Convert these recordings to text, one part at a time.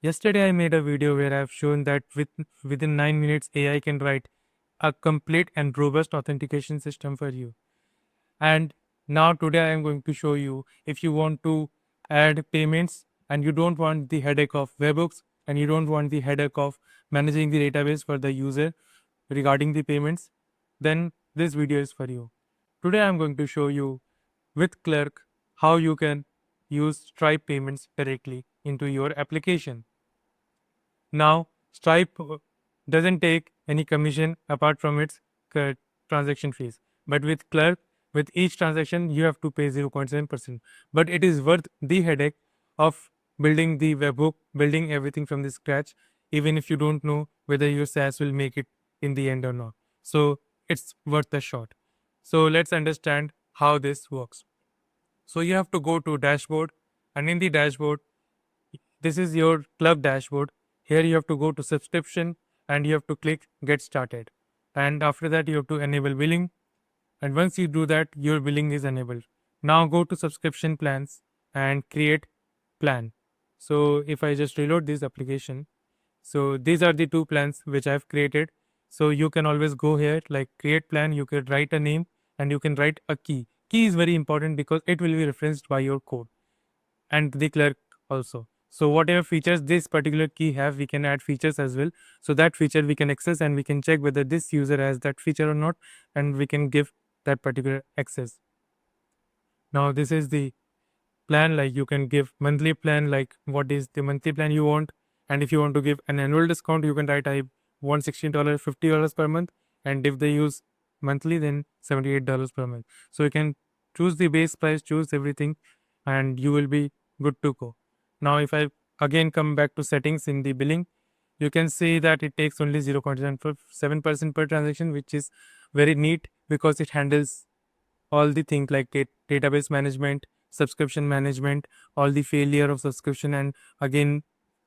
Yesterday I made a video where I've shown that within 9 minutes AI can write a complete and robust authentication system for you. And now today I am going to show you if you want to add payments and you don't want the headache of webhooks and you don't want the headache of managing the database for the user regarding the payments, then this video is for you. Today I am going to show you with Clerk how you can use Stripe payments directly into your application. Now, Stripe doesn't take any commission apart from its transaction fees. But with Clerk, with each transaction, you have to pay 0.7%. But it is worth the headache of building the webhook, building everything from the scratch, even if you don't know whether your SaaS will make it in the end or not. So it's worth a shot. So let's understand how this works. So you have to go to dashboard, and in the dashboard, this is your Clerk dashboard. Here you have to go to subscription and you have to click get started. And after that you have to enable billing. And once you do that, your billing is enabled. Now go to subscription plans and create plan. So if I just reload this application, so these are the two plans which I've created. So you can always go here like create plan, you can write a name and you can write a key. Key is very important because it will be referenced by your code and the Clerk also. So whatever features this particular key have, we can add features as well. So that feature we can access and we can check whether this user has that feature or not, and we can give that particular access. Now this is the plan, like you can give monthly plan, like what is the monthly plan you want. And if you want to give an annual discount, you can write I want $16, $50 per month. And if they use monthly, then $78 per month. So you can choose the base price, choose everything, and you will be good to go. Now, if I again come back to settings in the billing, you can see that it takes only 0.7% per transaction, which is very neat because it handles all the things like database management, subscription management, all the failure of subscription, and again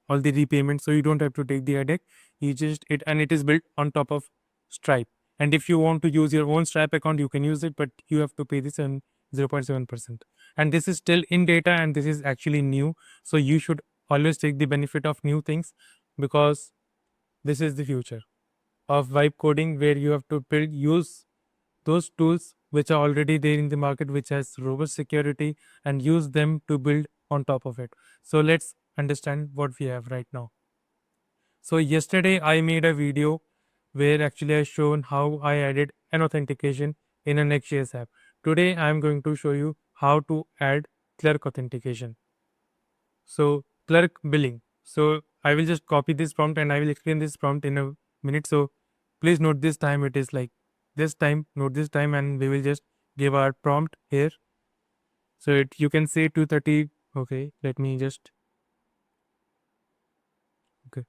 all the repayment. So you don't have to take the headache. You just it and it is built on top of Stripe. And if you want to use your own Stripe account, you can use it, but you have to pay this on 0.7%. And this is still in data and this is actually new. So you should always take the benefit of new things because this is the future of vibe coding, where you have to use those tools which are already there in the market, which has robust security, and use them to build on top of it. So let's understand what we have right now. So yesterday I made a video where actually I shown how I added an authentication in a Next.js app. Today I am going to show you how to add Clerk authentication. So Clerk billing. So I will just copy this prompt and I will explain this prompt in a minute. So please note this time, it is like this time, note this time, and we will just give our prompt here. So you can say 230. Okay, let me just, okay.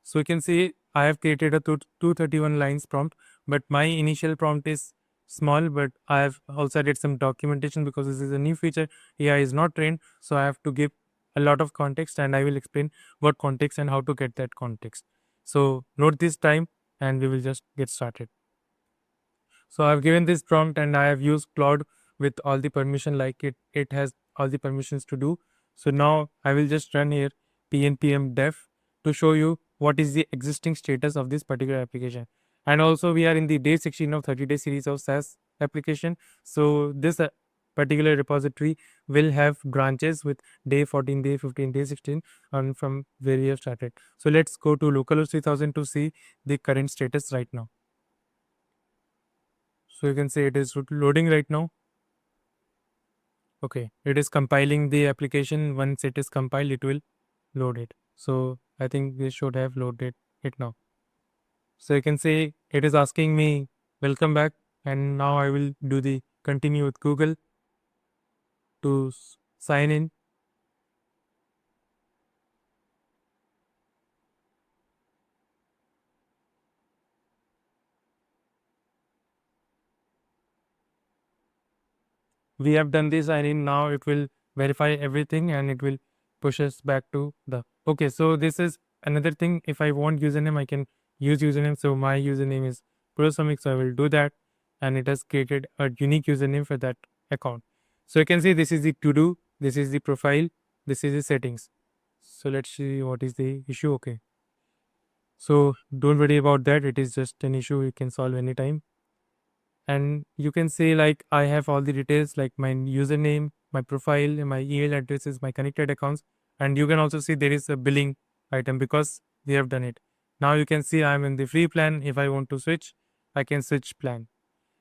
So you can see I have created a 231 lines prompt, but my initial prompt is small, but I have also added some documentation because this is a new feature. AI is not trained, so I have to give a lot of context and I will explain what context and how to get that context. So note this time and we will just get started. So I've given this prompt and I have used Claude with all the permission, like it has all the permissions to do. So now I will just run here pnpm dev to show you what is the existing status of this particular application. And also we are in the day 16 of 30-day series of SaaS application. So this particular repository will have branches with day 14, day 15, day 16 and from where we have started. So let's go to localhost 3000 to see the current status right now. So you can see it is loading right now. Okay, it is compiling the application. Once it is compiled, it will load it. So I think this should have loaded it now. So you can see it is asking me welcome back, and now I will do the continue with Google to sign in. We have done this sign in. Now it will verify everything and it will push us back to the, okay. So this is another thing. If I want username, I can use username. So my username is Prosamic, so I will do that, and it has created a unique username for that account. So you can see this is the to do, this is the profile, this is the settings. So let's see what is the issue. Okay. So don't worry about that. It is just an issue you can solve anytime. And you can say like I have all the details like my username, my profile, my email addresses, my connected accounts. And you can also see there is a billing item because we have done it. Now you can see I'm in the free plan. If I want to switch, I can switch plan.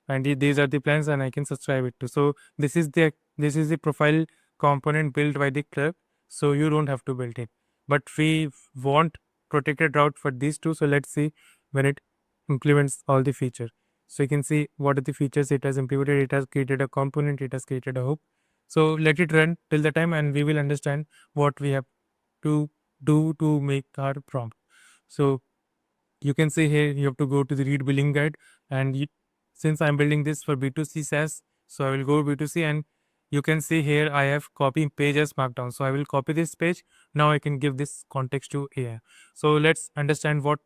And these are the plans and I can subscribe it to. So this is the profile component built by the Clerk. So you don't have to build it. But we want protected route for these two. So let's see when it implements all the feature. So you can see what are the features it has implemented. It has created a component. It has created a hook. So let it run till the time and we will understand what we have to do to make our prompt. So you can see here you have to go to the read billing guide and since I'm building this for B2C SaaS, so I will go B2C and you can see here I have copy page as markdown. So I will copy this page. Now I can give this context to AI. So let's understand what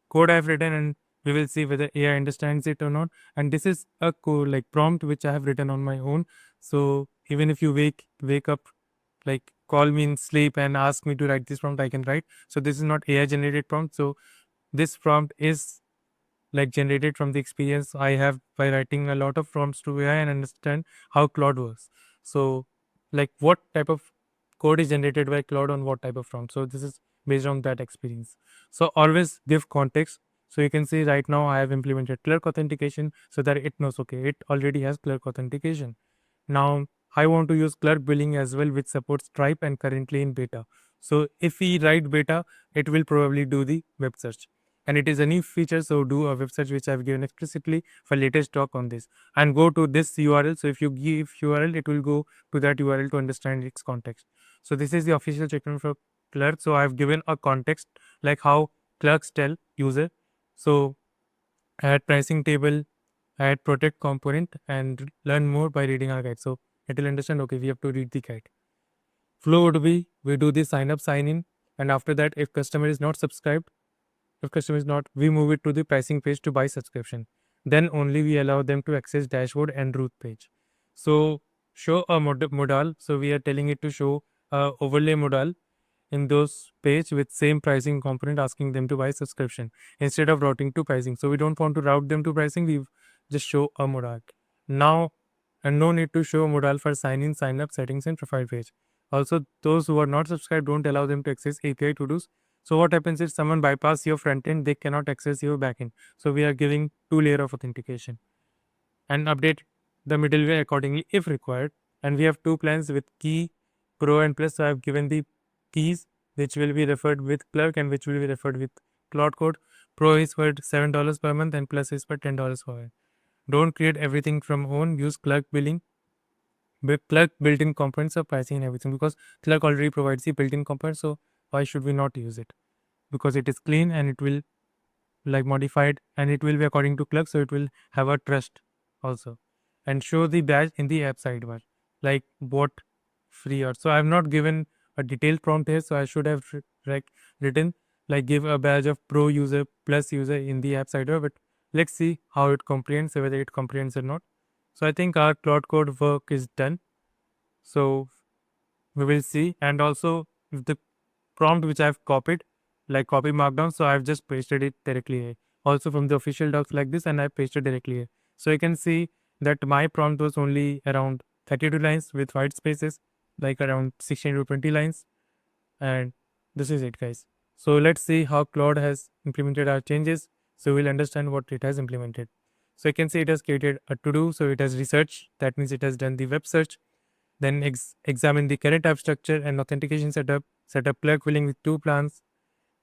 code I've written and we will see whether AI understands it or not. And this is a code like prompt which I have written on my own. So even if you wake up, like call me in sleep and ask me to write this prompt, I can write. So this is not AI generated prompt. So this prompt is like generated from the experience I have by writing a lot of prompts to AI and understand how Claude works. So, like what type of code is generated by Claude on what type of prompt. So this is based on that experience. So always give context. So you can see right now I have implemented Clerk authentication so that it knows okay, it already has Clerk authentication. Now I want to use Clerk billing as well, which supports Stripe and currently in beta. So if we write beta, it will probably do the web search. And it is a new feature, so do a web search which I've given explicitly for latest talk on this. And go to this URL. So if you give URL, it will go to that URL to understand its context. So this is the official checkpoint for Clerk. So I've given a context like how clerks tell user. So add pricing table, add protect component, and learn more by reading our guide. So it will understand, okay, we have to read the guide. Flow would be we do the sign up, sign in, and after that, if customer is not subscribed, if customer is not, we move it to the pricing page to buy subscription. Then only we allow them to access dashboard and root page. So show a modal. So we are telling it to show a overlay modal in those page with same pricing component asking them to buy subscription instead of routing to pricing. So we don't want to route them to pricing. We just show a modal. Now, and no need to show modal for sign in, sign up, settings and profile page. Also, those who are not subscribed, don't allow them to access API to dos. So what happens if someone bypass your front end, they cannot access your backend. So we are giving 2 layer of authentication and update the middleware accordingly if required. And we have two plans with key, pro and plus. So I have given the keys which will be referred with Clerk and which will be referred with Claude Code. Pro is for $7 per month and plus is for $10 per month. Don't create everything from own. Use Clerk billing. Clerk built-in components of pricing and everything because Clerk already provides the built-in components. So why should we not use it? Because it is clean and it will like modified and it will be according to Clerk. So it will have a trust also. And show the badge in the app sidebar like what free or so. I have not given a detailed prompt here. So I should have written like give a badge of pro user plus user in the app sidebar. But let's see how it comprehends, whether it comprehends or not. So I think our Claude Code work is done. So we will see. And also the prompt which I've copied, like copy markdown. So I've just pasted it directly here. Also from the official docs like this, and I pasted directly here. So you can see that my prompt was only around 32 lines with white spaces, like around 16 to 20 lines. And this is it, guys. So let's see how Claude has implemented our changes. So we'll understand what it has implemented. So you can see it has created a to-do. So it has researched. That means it has done the web search. Then examine the current app structure and authentication setup. Set up Clerk billing with two plans.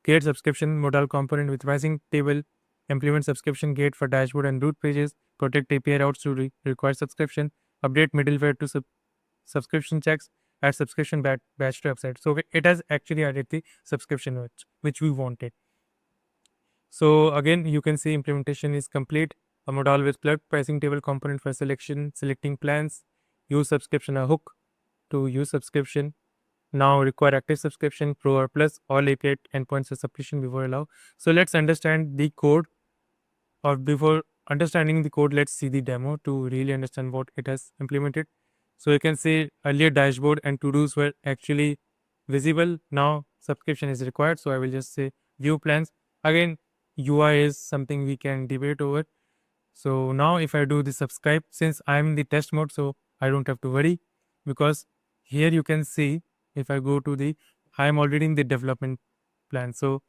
Create subscription modal component with pricing table. Implement subscription gate for dashboard and root pages. Protect API routes to require subscription. Update middleware to subscription checks. Add subscription batch to website. So it has actually added the subscription which we wanted. So again, you can see implementation is complete. A modal with Clerk pricing table component for selecting plans. Use subscription a hook to use subscription. Now require active subscription, Pro or Plus, all API endpoints are sufficient before allow. So let's understand the code, or before understanding the code, let's see the demo to really understand what it has implemented. So you can see earlier dashboard and to-dos were actually visible. Now subscription is required. So I will just say view plans. Again, UI is something we can debate over. So now if I do the subscribe, since I'm in the test mode, so I don't have to worry, because here you can see if I go to the, I am already in the development plan. So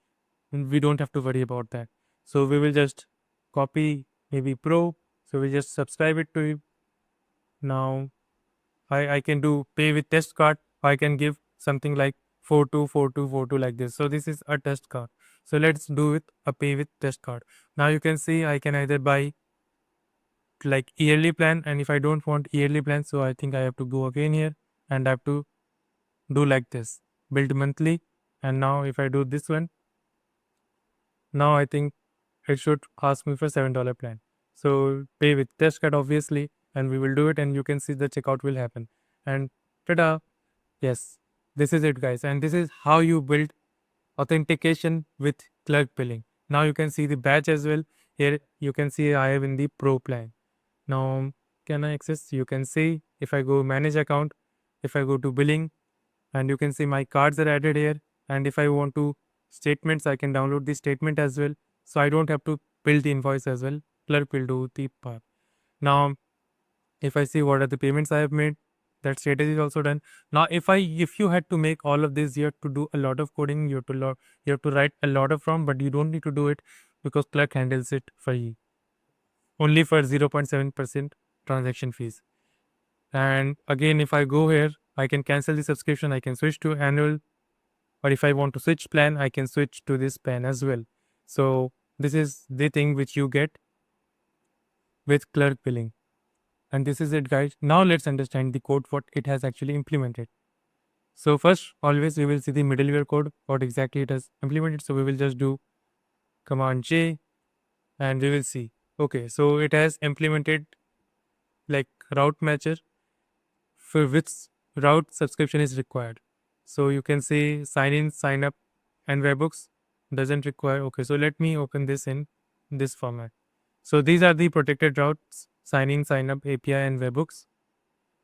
we don't have to worry about that. So we will just copy maybe pro. So we just subscribe it to it. Now I can do pay with test card. I can give something like 424242 like this. So this is a test card. So let's do it a pay with test card. Now you can see I can either buy like yearly plan, and if I don't want yearly plan, so I think I have to go again here and I have to do like this, build monthly. And now if I do this one, now I think it should ask me for $7 plan. So pay with test card obviously, and we will do it, and you can see the checkout will happen. And ta-da! Yes, this is it, guys, and this is how you build authentication with Clerk billing. Now you can see the badge as well. Here you can see I have in the pro plan. Now can I access? You can see if I go manage account, if I go to billing, and you can see my cards are added here. And if I want to statements, I can download the statement as well. So I don't have to build the invoice as well. Clerk will do the part. Now if I see what are the payments I have made, that status is also done. Now if you had to make all of this, you have to do a lot of coding, you have to write a lot of from, but you don't need to do it because Clerk handles it for you. Only for 0.7% transaction fees. And again, if I go here, I can cancel the subscription, I can switch to annual, or if I want to switch plan, I can switch to this plan as well. So this is the thing which you get with Clerk billing. And this is it, guys. Now let's understand the code, what it has actually implemented. So first, always we will see the middleware code, what exactly it has implemented. So we will just do Command J and we will see. Okay, so it has implemented like route matcher for which route subscription is required. So you can say sign in, sign up, and webhooks doesn't require. Okay, so let me open this in this format. So these are the protected routes: sign in, sign up, API, and webhooks.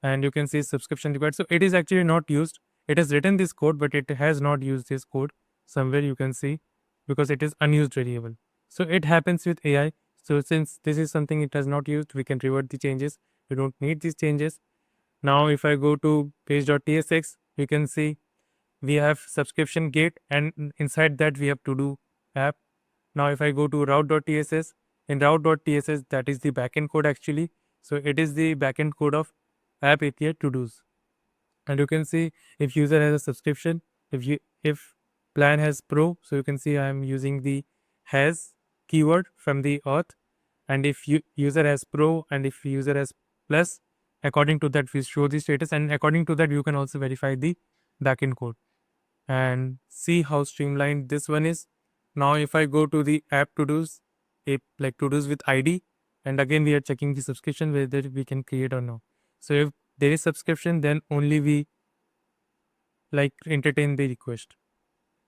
And you can see subscription required. So it is actually not used. It has written this code, but it has not used this code somewhere. You can see because it is unused variable. So it happens with AI. So since this is something it has not used, we can revert the changes. We don't need these changes. Now, if I go to page.tsx, you can see we have subscription gate, and inside that we have to do app. Now, if I go to route.tss, in route.tss, that is the backend code actually. So it is the backend code of app API to dos. And you can see if user has a subscription, if plan has pro, so you can see I am using the has keyword from the auth. And if user has pro and if user has plus, according to that we show the status, and according to that you can also verify the backend code and see how streamlined this one is. Now if I go to the app to dos, like to dos with ID, and again we are checking the subscription whether we can create or no. So if there is subscription, then only we like entertain the request.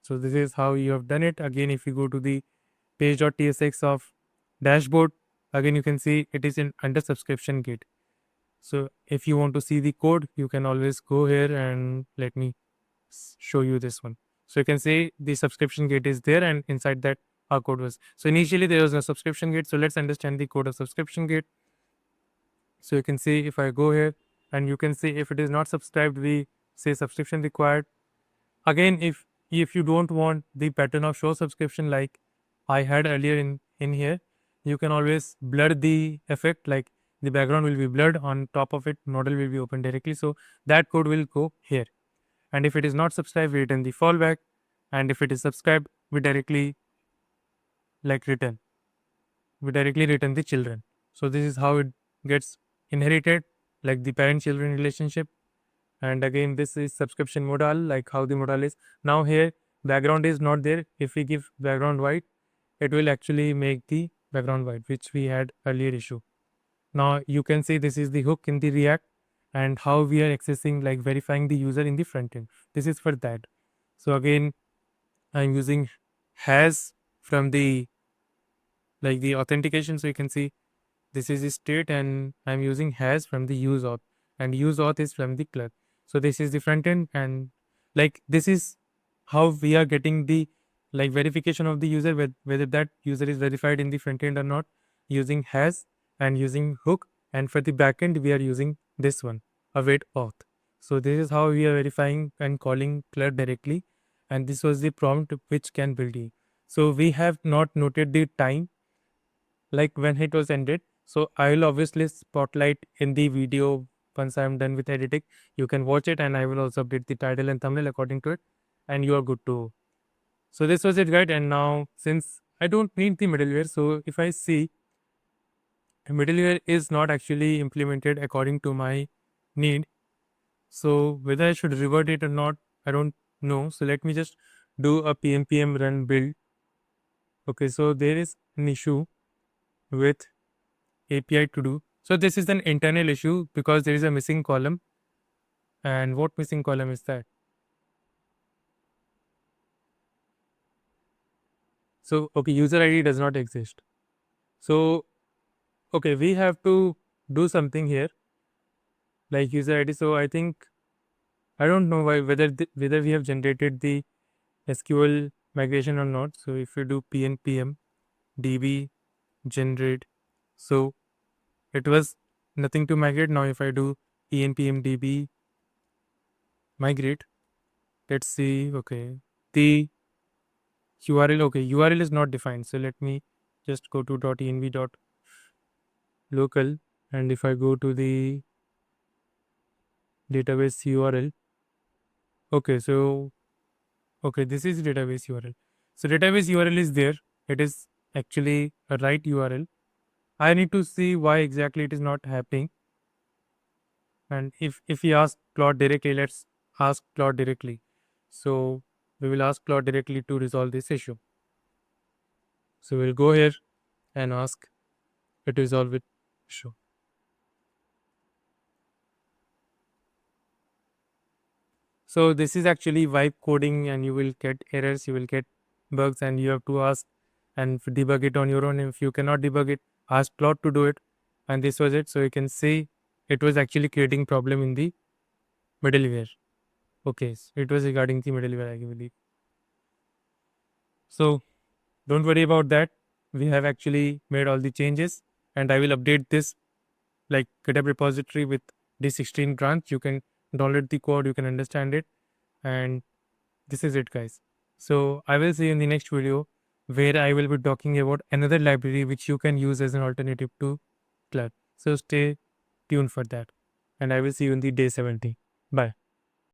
So this is how you have done it. Again, if you go to the page.tsx of dashboard, again you can see it is in under subscription gate. So if you want to see the code, you can always go here and let me show you this one. So you can see the subscription gate is there, and inside that our code was. So initially there was no subscription gate. So let's understand the code of subscription gate. So you can see if I go here, and you can see if it is not subscribed, we say subscription required. Again, if you don't want the pattern of show subscription like I had earlier in here, you can always blur the effect, like the background will be blurred, on top of it nodal will be open directly. So that code will go here. And if it is not subscribed, we return the fallback. And if it is subscribed, we directly like return. We directly return the children. So this is how it gets inherited, like the parent children relationship. And again, this is subscription modal, like how the modal is. Now here background is not there. If we give background white, it will actually make the background white, which we had earlier issue. Now you can see this is the hook in the React, and how we are accessing, like verifying the user in the front end. This is for that. So again, I'm using has from the like the authentication. So you can see this is the state, and I'm using has from the use auth, and use auth is from the Clerk. So this is the front end, and like this is how we are getting the like verification of the user, whether that user is verified in the front end or not, using has and using hook. And for the backend, we are using this one, await auth. So this is how we are verifying and calling Clerk directly. And this was the prompt which can build it. So we have not noted the time, like when it was ended. So I will obviously spotlight in the video once I'm done with editing. You can watch it, and I will also update the title and thumbnail according to it, and you are good to go. So this was it, guys. And now, since I don't need the middleware, so if I see middleware is not actually implemented according to my need, so whether I should revert it or not, I don't know. So let me just do a pm run build. Okay, so there is an issue with API to do. So this is an internal issue because there is a missing column. And what missing column is that? So okay, user ID does not exist. So okay, we have to do something here like user ID. So I think I don't know why whether we have generated the SQL migration or not. So if you do pnpm db generate, so it was nothing to migrate. Now if I do pnpm db migrate, let's see. Okay, the URL, okay, URL is not defined. So let me just go to .env.local, and if I go to the database URL, okay, so okay, this is database URL. So database URL is there. It is actually a right URL. I need to see why exactly it is not happening. And if we ask Claude directly, let's ask Claude directly. So we will ask Claude directly to resolve this issue. So we'll go here and ask it to resolve it issue. So this is actually vibe coding, and you will get errors, you will get bugs, and you have to ask and debug it on your own. If you cannot debug it, ask Claude to do it. And this was it. So you can see it was actually creating problem in the middleware. Okay, so it was regarding the middleware, I believe. So don't worry about that. We have actually made all the changes, and I will update this like GitHub repository with the 16 branch. You can download the code, you can understand it, and this is it, guys. So I will see you in the next video where I will be talking about another library which you can use as an alternative to Clerk. So stay tuned for that. And I will see you in the day 70. Bye.